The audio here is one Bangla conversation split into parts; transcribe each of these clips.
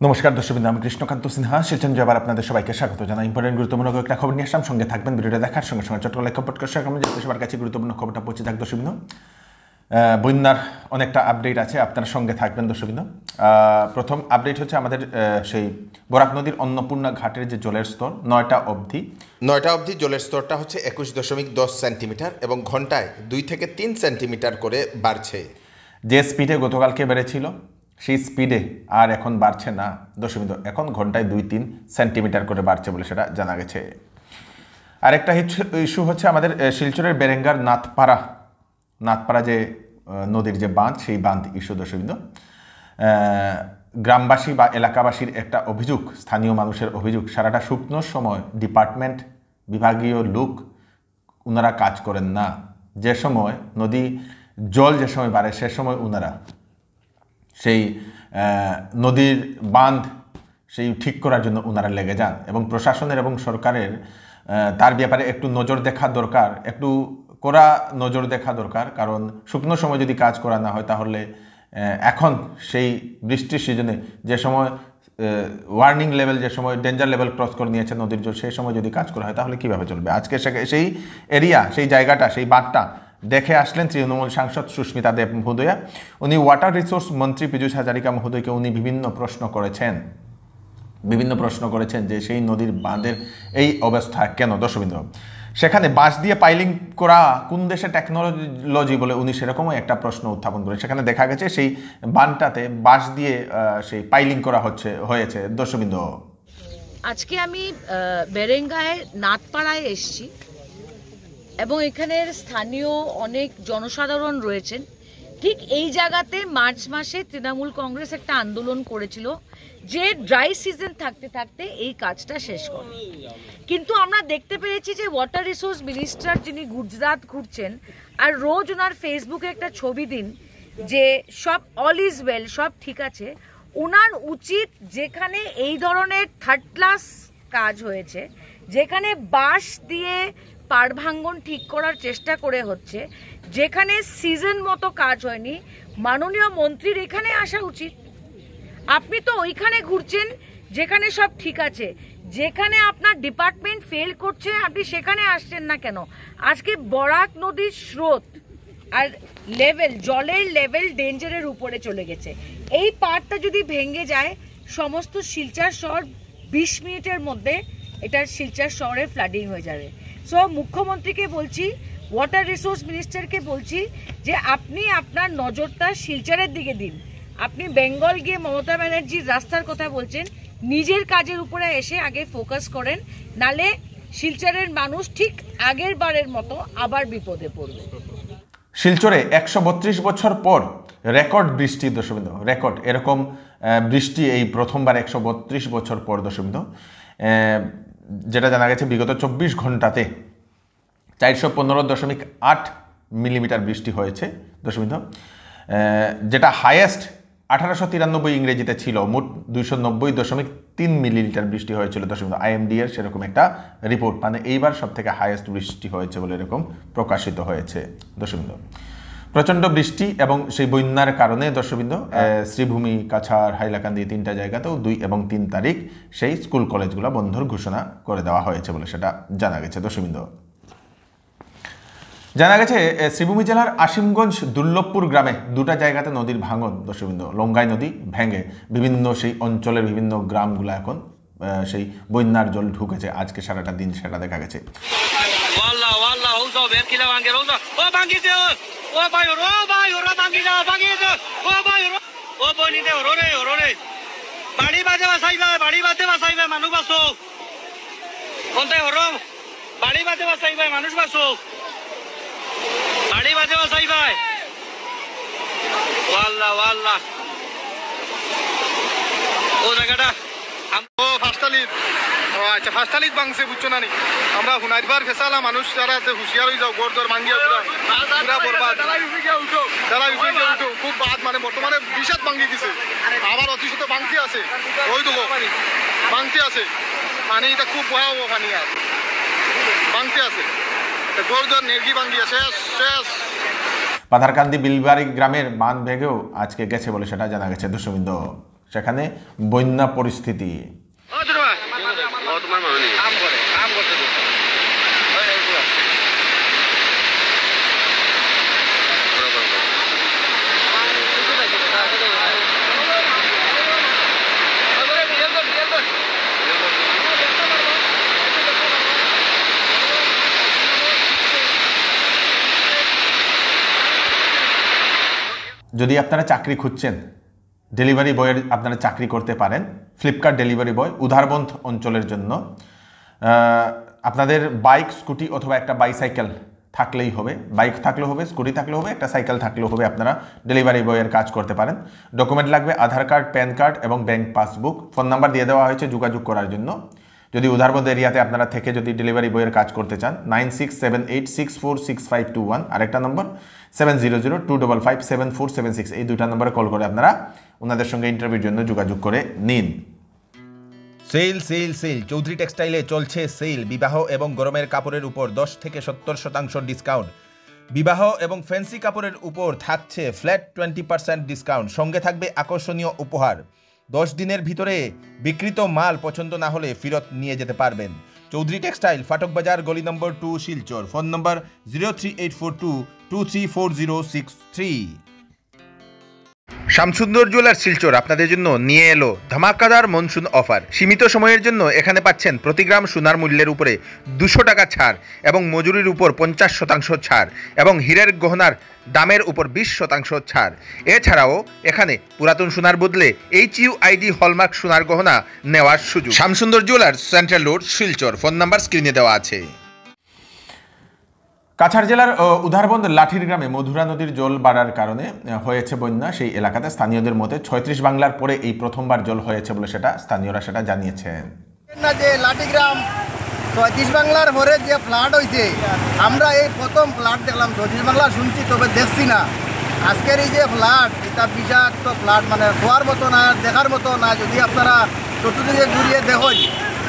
নমস্কার দর্শকবৃন্দ, আমি কৃষ্ণকান্ত সিনহা শিলচর জবার আপনাদের সবাইকে স্বাগত জানাই। ইম্পর্টেন্ট গুরুত্বপূর্ণ একটা খবর নিয়ে আসলাম, সঙ্গে থাকবেন। ভিডিওটা দেখার সঙ্গে সঙ্গে চট্টগ্রাম লাইক কমেন্ট করে যাতে সবার কাছে গুরুত্বপূর্ণ খবরটা পৌঁছে থাক। দর্শকবৃন্দ, বন্যার অনেকটা আপডেট আছে, আপনার সঙ্গে থাকবেন। দর্শকবৃন্দ, প্রথম আপডেট হচ্ছে আমাদের সেই বরাক নদীর অন্নপূর্ণা ঘাটের যে জলের স্তর 9টা অবধি জলের স্তরটা হচ্ছে 21.10 সেন্টিমিটার এবং ঘন্টায় 2 থেকে 3 সেন্টিমিটার করে বাড়ছে। যে স্পিডে গতকালকে বেড়েছিল সেই স্পিডে আর এখন বাড়ছে না দর্শকবৃন্দ, এখন ঘন্টায় 2-3 সেন্টিমিটার করে বাড়ছে বলে সেটা জানা গেছে। আরেকটা ইস্যু হচ্ছে আমাদের শিলচরের বেরেঙ্গার নাথপাড়া যে নদীর যে বাঁধ, সেই বাঁধ ইস্যু দর্শকবৃন্দ। গ্রামবাসী বা এলাকাবাসীর একটা অভিযোগ, স্থানীয় মানুষের অভিযোগ, সারাটা শুকনোর সময় ডিপার্টমেন্ট বিভাগীয় লোক ওনারা কাজ করেন না। যে সময় নদী জল যে সময় বাড়ে সে সময় ওনারা সেই নদীর বাঁধ সেই ঠিক করার জন্য ওনারা লেগে যান এবং প্রশাসনের এবং সরকারের তার ব্যাপারে একটু নজর দেখা দরকার, একটু কড়া নজর দেখা দরকার। কারণ শুকনো সময় যদি কাজ করা না হয় তাহলে এখন সেই বৃষ্টির সিজনে যে সময় ওয়ার্নিং লেভেল, যে সময় ডেঞ্জার লেভেল ক্রস করে নিয়েছে নদীর জল, সেই সময় যদি কাজ করা হয় তাহলে কীভাবে চলবে? আজকে সেই এরিয়া, সেই জায়গাটা, সেই বাঁধটা দেখে আসলেন তৃণমূল সাংসদ সুস্মিতা দেব মহোদয়া। উনি ওয়াটার রিসোর্স মন্ত্রী পীযূষ হাজারিকা মহোদয়কে উনি বিভিন্ন প্রশ্ন করেছেন যে সেই নদীর বাঁধের এই অবস্থা কেন। দর্শকবৃন্দ, সেখানে বাঁশ দিয়ে পাইলিং করা কোন দেশে টেকনোলজি বলে উনি সেরকমই একটা প্রশ্ন উত্থাপন করেন। সেখানে দেখা গেছে সেই বাঁধটাতে বাঁশ দিয়ে সেই পাইলিং করা হয়েছে। দর্শকবৃন্দ, আজকে আমি বেরেঙ্গায় নাথপাড়ায় এসেছি এবং এখানের স্থানীয় অনেক জনসাধারণ রয়েছেন। ঠিক এই জায়গাতে মার্চ মাসে তৃণমূল কংগ্রেস একটা আন্দোলন করেছিল যে ড্রাই সিজন থাকতে থাকতে এই কাজটা শেষ করে। কিন্তু আমরা দেখতে পেরেছি যে ওয়াটার রিসোর্স মিনিস্টার যিনি গুজরাট ঘুরছেন আর রোজ ওনার ফেসবুকে একটা ছবি দিন যে সব অল ইজ ওয়েল, সব ঠিক আছে। ওনার উচিত যেখানে এই ধরনের থার্ড ক্লাস কাজ হয়েছে, যেখানে বাঁশ দিয়ে পাড় ভাঙ্গন ঠিক করার চেষ্টা করে হচ্ছে, যেখানে সিজন মতো কাজ হয়নি, মাননীয় মন্ত্রীর এখানে আসা উচিত। আপনি তো ওইখানে ঘুরছেন যেখানে সব ঠিক আছে, যেখানে আপনার ডিপার্টমেন্ট ফেল করছে আপনি সেখানে আসছেন না কেন? আজকে বরাক নদীর স্রোত আর লেভেল, জলের লেভেল ডেঞ্জারের উপরে চলে গেছে। এই পাড়টা যদি ভেঙে যায় সমস্ত শিলচর শহর 20 মিনিটের মধ্যে এটার শিলচর শহরে ফ্লাডিং হয়ে যাবে। সো মুখ্যমন্ত্রীকে বলছি, ওয়াটার রিসোর্স মিনিস্টারকে বলছি যে আপনি আপনার নজরটা শিলচরের দিকে দিন। আপনি বেঙ্গল গিয়ে মমতা ব্যানার্জির রাস্তার কথা বলছেন, নিজের কাজের উপরে এসে আগে ফোকাস করেন, নালে শিলচরের মানুষ ঠিক আগের বারের মতো আবার বিপদে পড়বে। শিলচরে 132 বছর পর রেকর্ড বৃষ্টি দর্শকবৃন্দ, রেকর্ড এরকম বৃষ্টি এই প্রথমবার 132 বছর পর দর্শকবৃন্দ। যেটা জানা গেছে বিগত 24 ঘন্টাতে 415.8 মিলিমিটার বৃষ্টি হয়েছে দর্শকবৃন্দ, যেটা হাইয়েস্ট 1893 ইংরেজিতে ছিল। মোট 290.3 মিলিলিটার বৃষ্টি হয়েছিল দর্শকবৃন্দ। IMD এর সেরকম একটা রিপোর্ট, মানে এইবার সব থেকে হাইয়েস্ট বৃষ্টি হয়েছে বলে এরকম প্রকাশিত হয়েছে দর্শকবৃন্দ। প্রচণ্ড বৃষ্টি এবং সেই বন্যার কারণে দর্শকবৃন্দ শ্রীভূমি, কাছাড়, হাইলাকান্দি 3টা জায়গাতেও 2 এবং 3 তারিখ সেই স্কুল কলেজগুলো বন্ধর ঘোষণা করে দেওয়া হয়েছে বলে সেটা জানা গেছে দর্শকবৃন্দ। জানা গেছে শ্রীভূমি জেলার আসিমগঞ্জ দুর্লভপুর গ্রামে 2টা জায়গাতে নদীর ভাঙন দর্শকবৃন্দ। লঙ্গাই নদী ভেঙে বিভিন্ন সেই অঞ্চলের বিভিন্ন গ্রামগুলো এখন সেই বন্যার জল ঢুকেছে। আজকে সারাটা দিন সেটা দেখা গেছে। বাড়ি বাজে বাসাই ভাই, ওয়াল্লাহ ওয়াল্লাহ ও জায়গাটা ও ফাস্টালিত। আচ্ছা, ফাস্টালিত বাংছে বুঝছো না নি? আমরা হুনাইবার ফেসালা মানুষ যারা হুঁশিয়ার হয়ে যাও, গোড় দর ভাঙ্গিয়া পুরা বরবাদ। যারা উঠো খুব বাদ, মানে বর্তমানে বিষাদ ভাঙ্গি দিছে, আবার অতিশত ভাঙতি আছে, ওই দেবো ভাঙতি আছে, পানি এটা খুব ভয়াবহ পানি আর ভাঙতি আছে। পাথারকান্দি বিলবাড়ি গ্রামের বাঁধ ভেঙেও আজকে গেছে বলে সেটা জানা গেছে দর্শকবৃন্দ। সেখানে বন্যা পরিস্থিতি। যদি আপনারা চাকরি খুঁজছেন, ডেলিভারি বয়ের আপনারা চাকরি করতে পারেন, ফ্লিপকার্ট ডেলিভারি বয় উধারবন্দ অঞ্চলের জন্য আপনাদের বাইক, স্কুটি অথবা একটা বাইসাইকেল থাকলেই হবে। বাইক থাকলেও হবে, স্কুটি থাকলেও হবে, একটা সাইকেল থাকলেও হবে, আপনারা ডেলিভারি বয়ের কাজ করতে পারেন। ডকুমেন্ট লাগবে আধার কার্ড, প্যান কার্ড এবং ব্যাংক পাসবুক। ফোন নাম্বার দিয়ে দেওয়া হয়েছে যোগাযোগ করার জন্য। যদি উধারবন্দ এরিয়াতে আপনারা থেকে যদি ডেলিভারি বয়ের কাজ করতে চান 9678646521, আরেকটা নম্বর 7002557476, এই দুইটা নম্বরে কল করে আপনারা ওনাদের সঙ্গে ইন্টারভিউর জন্য যোগাযোগ করে নিন। সেল সেল সেল চৌধুরী টেক্সটাইলে চলছে সেল। বিবাহ এবং গরমের কাপড়ের উপর 10 থেকে 70% ডিসকাউন্ট। বিবাহ এবং ফ্যান্সি কাপড়ের উপর থাকছে ফ্ল্যাট 20% ডিসকাউন্ট। সঙ্গে থাকবে আকর্ষণীয় উপহার। 10 দিনের ভিতরে বিক্রিত মাল পছন্দ না হলে ফেরত নিয়ে যেতে পারবেন। চৌধুরী টেক্সটাইল, ফাটক বাজার, গলি number 2, Silchar. Phone number 03842234063। Shamsundar jewellers Silchar আপনাদের জন্য নিয়ে এলো ধামাকাদার মনসুন অফার। সীমিত সময়ের জন্য এখানে পাচ্ছেন প্রতি গ্রাম সোনার মূল্যের উপরে 200 টাকা ছাড় এবং মজুরির উপর 50% ছাড় এবং হীরের গহনার দামের উপর 20% ছাড়। এছাড়াও এখানে পুরাতন সোনার বদলে HUID হলমার্ক সোনার গহনা নেওয়ার সুযোগ। Shamsundar jewellers, central road, Silchar. Phone number স্ক্রিনে দেওয়া আছে। কাছাড় জেলার উধারবন্দ লাঠির গ্রামে মধুরা নদীর জল বাড়ার কারণে হয়েছে বন্যা। সেই এলাকাতে স্থানীয়দের মতে 36 বাংলার পরে এই প্রথমবার জল হয়েছে বলে স্থানীয়রা সেটা জানিয়েছেন। যে লাঠি গ্রাম 36 বাংলার পরে যে ফ্লাড হয়েছে, আমরা এই প্রথম ফ্লাড দেখলাম। 36 বাংলা শুনছি, তবে দেখছি না। আজকের এই যে ফ্লাড, এটা বিষাক্ত ফ্লাড, মানে খোয়ার মতো না, দেখার মতো না। যদি আপনারা চতুর্দিকে ঘুরিয়ে দেখেন,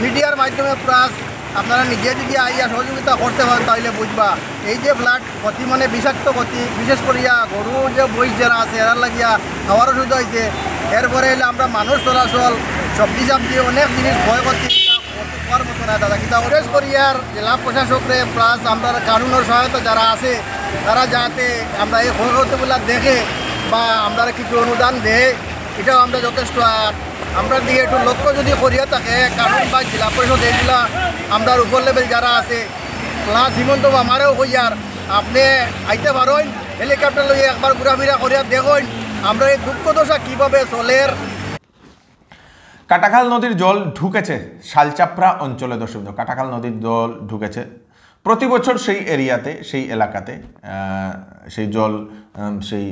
মিডিয়ার মাধ্যমে প্লাস আপনারা নিজে যদি আইয়া সহযোগিতা করতে পারেন, তাহলে বুঝবা এই যে ফ্লাড ক্ষতি, মানে বিষাক্ত ক্ষতি। বিশেষ করিয়া গরু যে বই যারা আছে এরার লাগিয়া খাওয়ার অসুবিধা হয়েছে। এরপরে এলে আমরা মানুষ চলাচল, সবজি সাবজি অনেক জিনিস ভয় করছি, হওয়ার মতো না দাদা। কিন্তু বিশেষ করিয়ার জেলা প্রশাসকরে প্লাস আমরা কানুনের সহায়তা যারা আছে, তারা যাতে আমরা এই ক্ষয়ক্ষতিগুলো দেখে বা আমরা কিছু অনুদান দেয়, এটাও আমরা যথেষ্ট। আমরা দিয়ে একটু লক্ষ্য যদি করিয়া থাকে কারণ বা জেলা পরিষদ এইগুলা আমরা উপর লেভেল যারা আছে, প্লাস হিমন্ত আমারও হইয়ার আপনি আইতে পারেন, হেলিকপ্টার লইয়ে একবার ঘোরাফেরা করিয়া দেখুন আমরা এই দুঃখ দশা কীভাবে চলের। কাটাখাল নদীর জল ঢুকেছে শালচাপড়া অঞ্চলে। দর্শক, কাটাখাল নদীর জল ঢুকেছে প্রতি বছর সেই এরিয়াতে, সেই এলাকাতে সেই জল সেই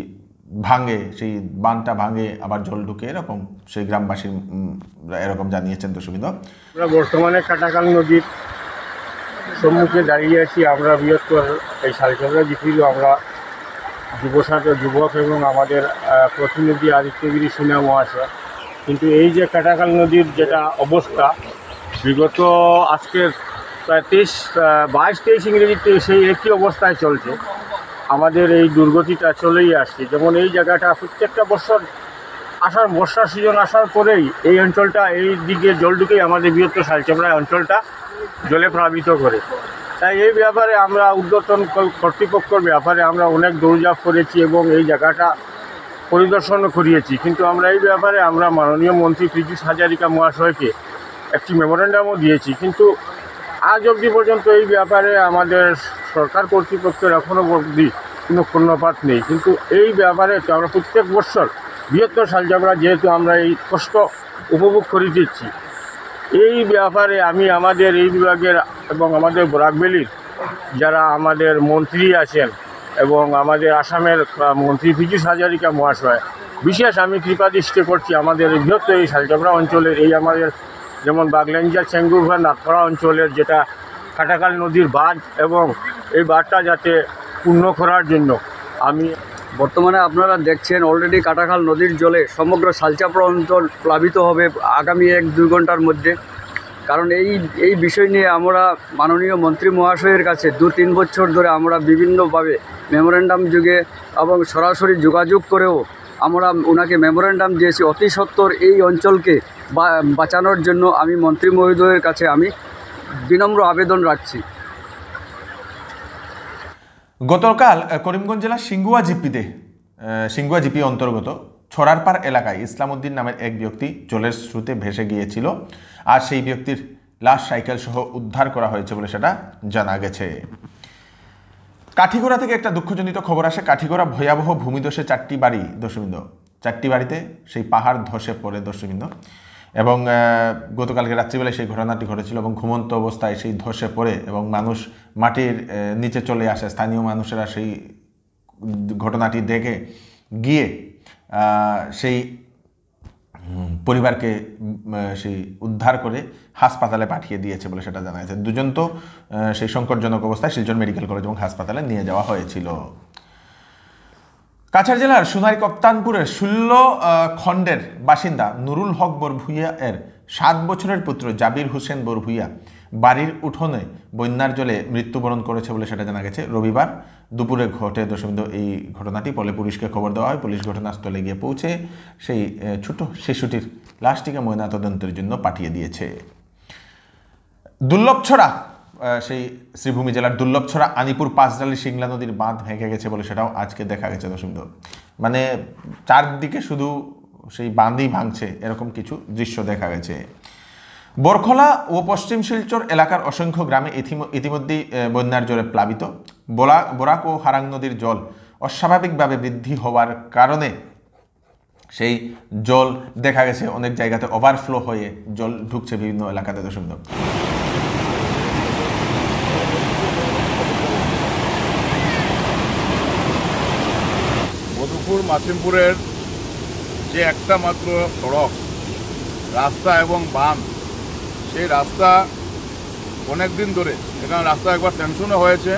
ভাঙে, সেই বাঁধটা ভাঙে, আবার জল ঢুকে, এরকম সেই গ্রামবাসী এরকম জানিয়েছেন। দর্শক, আমরা বর্তমানে কাটাখাল নদীর সম্মুখে দাঁড়িয়ে আছি। আমরা বৃহত্তর এই শালচাপড়া জিপিরও আমরা যুবক এবং আমাদের প্রতিনিধি আদিত্যগিরি সিনহা মহাশয়। কিন্তু এই যে কাটাখাল নদীর যেটা অবস্থা, বিগত আজকের প্রায় 22-23 ইংরেজিতে সেই একই অবস্থায় চলছে। আমাদের এই দুর্গতিটা চলেই আসছে। যেমন এই জায়গাটা প্রত্যেকটা বছর বর্ষার সিজন আসার পরেই এই অঞ্চলটা, এই দিকে জল ঢুকেই আমাদের বৃহত্তর শালচাপড়া অঞ্চলটা জলে প্লাবিত করে। তাই এই ব্যাপারে আমরা ঊর্ধ্বতন কর্তৃপক্ষের ব্যাপারে আমরা অনেক দৌড়ঝাঁপ করেছি এবং এই জায়গাটা পরিদর্শনও করিয়েছি। কিন্তু আমরা এই ব্যাপারে আমরা মাননীয় মন্ত্রী পীযূষ হাজারিকা মহাশয়কে একটি মেমোরেন্ডামও দিয়েছি। কিন্তু আজ অবধি পর্যন্ত এই ব্যাপারে আমাদের সরকার কর্তৃপক্ষের এখনও অবধি কোনো কর্ণপাত নেই। কিন্তু এই ব্যাপারে তো আমরা প্রত্যেক বছর বৃহত্তর শালচাপড়া যেহেতু আমরা এই কষ্ট উপভোগ করে দিচ্ছি, এই ব্যাপারে আমি আমাদের এই বিভাগের এবং আমাদের বরাকভ্যালির যারা আমাদের মন্ত্রী আছেন এবং আমাদের আসামের মন্ত্রী পীযূষ হাজারিকা মহাশয়, বিশেষ আমি কৃপাদৃষ্টি করছি আমাদের বৃহত্তর এই শালচাপড়া অঞ্চলের এই আমাদের যেমন বাগলেঞ্জা, চেঙ্গুরঘর, নাথপাড়া অঞ্চলের যেটা কাটাখাল নদীর বাঁধ, এবং এই বাঁধটা যাতে পূর্ণ করার জন্য আমি বর্তমানে আপনারা দেখছেন অলরেডি কাটাখাল নদীর জলে সমগ্র শালচাপড়া অঞ্চল প্লাবিত হবে আগামী 1-2 ঘন্টার মধ্যে। কারণ এই বিষয় নিয়ে আমরা মাননীয় মন্ত্রী মহাশয়ের কাছে 2-3 বছর ধরে আমরা বিভিন্নভাবে মেমোরেন্ডাম যুগে এবং সরাসরি যোগাযোগ করেও আমরা ওনাকে মেমোরেন্ডাম দিয়েছি অতি সত্বর এই অঞ্চলকে বাঁচানোর জন্য আমি মন্ত্রী মহোদয়ের কাছে আমি বিনম্র আবেদন রাখছি। গতকাল করিমগঞ্জ জেলার সিঙ্গুয়া জিপি অন্তর্গত ছড়ারপাড় এলাকায় ইসলাম উদ্দিন নামের এক ব্যক্তি জলের স্রোতে ভেসে গিয়েছিল, আর সেই ব্যক্তির লাশ সাইকেল সহ উদ্ধার করা হয়েছে বলে সেটা জানা গেছে। কাঠিগড়া থেকে একটা দুঃখজনিত খবর আসে। কাঠিগড়া ভয়াবহ ভূমিধসে 4টি বাড়ি দর্শকবৃন্দ, 4টি বাড়িতে সেই পাহাড় ধসে পড়ে দর্শকবৃন্দ, এবং গতকালকে রাত্রিবেলায় সেই ঘটনাটি ঘটেছিল এবং ঘুমন্ত অবস্থায় সেই ধসে পড়ে এবং মানুষ মাটির নিচে চলে আসে। স্থানীয় মানুষেরা সেই ঘটনাটি দেখে গিয়ে সেই পরিবারকে সেই উদ্ধার করে হাসপাতালে পাঠিয়ে দিয়েছে বলে সেটা জানা গেছে। দুজন তো সেই সংকটজনক অবস্থায় শিলচর মেডিকেল কলেজ এবং হাসপাতালে নিয়ে যাওয়া হয়েছিল। কাছাড় জেলার সোনারী কপ্তানপুরের 16 খণ্ডের বাসিন্দা নুরুল হক বরভুইয়া এর 7 বছরের পুত্র জাবির হোসেন বরভুইয়া বাড়ির উঠোনে বন্যার জলে মৃত্যুবরণ করেছে বলে সেটা জানা গেছে। রবিবার দুপুরে ঘটে দর্শকবৃন্দ এই ঘটনাটি। পরে পুলিশকে খবর দেওয়া হয়। পুলিশ ঘটনাস্থলে গিয়ে পৌঁছে সেই ছোট শিশুটির লাশটিকে ময়নাতদন্তের জন্য পাঠিয়ে দিয়েছে। দুর্লভছড়া, সেই শ্রীভূমি জেলার দুর্লভছড়া আনিপুর পাঁচডালি সিংলা নদীর বাঁধ ভেঙে গেছে বলে সেটাও আজকে দেখা গেছে দর্শকবৃন্দ। মানে চারদিকে শুধু সেই বাঁধই ভাঙছে, এরকম কিছু দৃশ্য দেখা গেছে। বরখলা ও পশ্চিম শিলচর এলাকার অসংখ্য গ্রামে ইতিমধ্যেই বন্যার জলে প্লাবিত। বরাক ও হারাং নদীর জল অস্বাভাবিকভাবে বৃদ্ধি হওয়ার কারণে সেই জল দেখা গেছে অনেক জায়গাতে ওভারফ্লো হয়ে জল ঢুকছে বিভিন্ন এলাকাতে দর্শকবৃন্দ। মধুপুর মাসিমপুরের যে একটা মাত্র সড়ক রাস্তা এবং বাঁধ, সেই রাস্তা অনেক দিন ধরে এখানে রাস্তা একবার স্যাংশনও হয়েছে,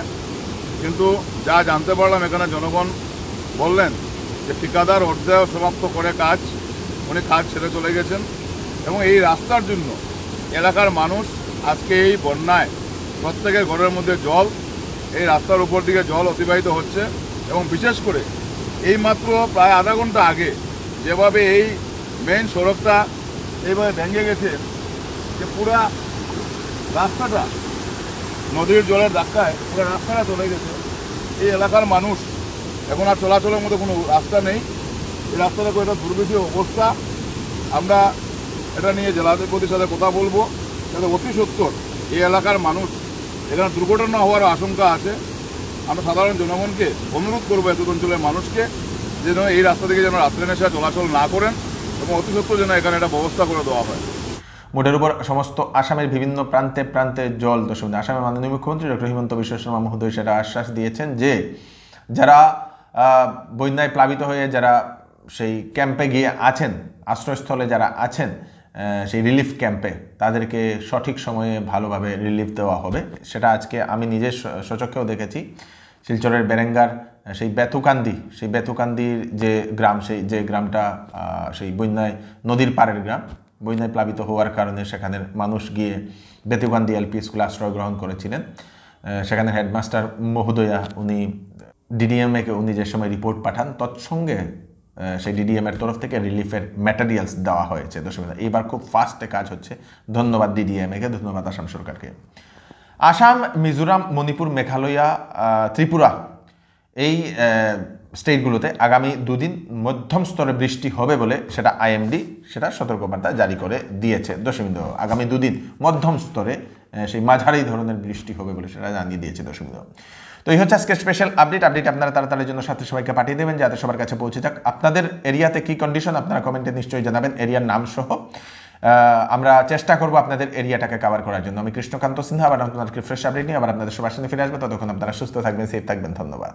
কিন্তু যা জানতে পারলাম এখানে জনগণ বললেন যে ঠিকাদার অর্ধেক সমাপ্ত করে উনি কাজ ছেড়ে চলে গেছেন, এবং এই রাস্তার জন্য এলাকার মানুষ আজকে এই বন্যায় প্রত্যেকের ঘরের মধ্যে জল, এই রাস্তার উপর দিকে জল অতিবাহিত হচ্ছে। এবং বিশেষ করে এই মাত্র প্রায় আধা ঘন্টা আগে যেভাবে এই মেইন সড়কটা এইভাবে ভেঙে গেছে, যে পুরা রাস্তাটা নদীর জলের ধাক্কায় পুরো রাস্তাটা চলে গেছে। এই এলাকার মানুষ এখন আর চলাচলের মতো কোনো রাস্তা নেই। এই রাস্তাটা একটা দুর্বিষহ অবস্থা। আমরা এটা নিয়ে জেলাধিপতির সাথে কথা বলবো, যাতে অতি সত্বর এই এলাকার মানুষ, এখানে দুর্ঘটনা হওয়ার আশঙ্কা আছে। আমরা সাধারণ জনগণকে অনুরোধ করবো এত অঞ্চলের মানুষকে যেন এই রাস্তা থেকে যেন রাত্রে নেশা চলাচল না করেন, এবং অতি সত্বর যেন এখানে একটা ব্যবস্থা করে দেওয়া হয়। মোটের উপর সমস্ত আসামের বিভিন্ন প্রান্তে প্রান্তে জল দর্শক। আসামের মাননীয় মুখ্যমন্ত্রী ডক্টর হিমন্ত বিশ্ব শর্মা মহোদয় সেটা আশ্বাস দিয়েছেন যে যারা বন্যায় প্লাবিত হয়ে যারা সেই ক্যাম্পে গিয়ে আছেন, আশ্রয়স্থলে যারা আছেন সেই রিলিফ ক্যাম্পে, তাদেরকে সঠিক সময়ে ভালোভাবে রিলিফ দেওয়া হবে। সেটা আজকে আমি নিজের সচক্ষেও দেখেছি। শিলচরের বেরেঙ্গার সেই বেতুকান্দির যে গ্রাম, সেই যে গ্রামটা সেই বন্যায় নদীর পাড়ের গ্রাম, বন্যায় প্লাবিত হওয়ার কারণে সেখানের মানুষ গিয়ে বেতুকান্দি এলপি স্কুলে আশ্রয় গ্রহণ করেছিলেন। সেখানে হেডমাস্টার মহোদয়া উনি ডিডিএমএকে উনি যে সময় রিপোর্ট পাঠান, তৎসঙ্গে সেই ডিডিএমের তরফ থেকে রিলিফের ম্যাটেরিয়ালস দেওয়া হয়েছে দর্শক। এইবার খুব ফাস্টে কাজ হচ্ছে। ধন্যবাদ ডিডিএমএকে, ধন্যবাদ আসাম সরকারকে। আসাম, মিজোরাম, মণিপুর, মেঘালয়, ত্রিপুরা এই স্টেটগুলোতে আগামী 2 দিন মধ্যম স্তরে বৃষ্টি হবে বলে সেটা আইএমডি সেটা সতর্কবার্তা জারি করে দিয়েছে দর্শকবৃন্দ। আগামী 2 দিন মধ্যম স্তরে সেই মাঝারি ধরনের বৃষ্টি হবে বলে সেটা জানিয়ে দিয়েছে দর্শকবৃন্দ। তো এই হচ্ছে আজকে স্পেশাল আপডেট আপনারা তাড়াতাড়ির জন্য সাথে সবাইকে পাঠিয়ে দেবেন যাতে সবার কাছে পৌঁছে যাক। আপনাদের এরিয়াতে কি কন্ডিশন আপনারা কমেন্টে নিশ্চয়ই জানাবেন, এরিয়ার নাম সহ। আমরা চেষ্টা করবো আপনাদের এরিয়াটাকে কভার করার জন্য। আমি কৃষ্ণকান্ত সিনহা, আবার আপনাদেরকে ফ্রেশ আপডেট নিয়ে আবার আপনাদের সবার সামনে ফিরে আসবো। ততক্ষণ আপনারা সুস্থ থাকবেন, সেফ থাকবেন। ধন্যবাদ।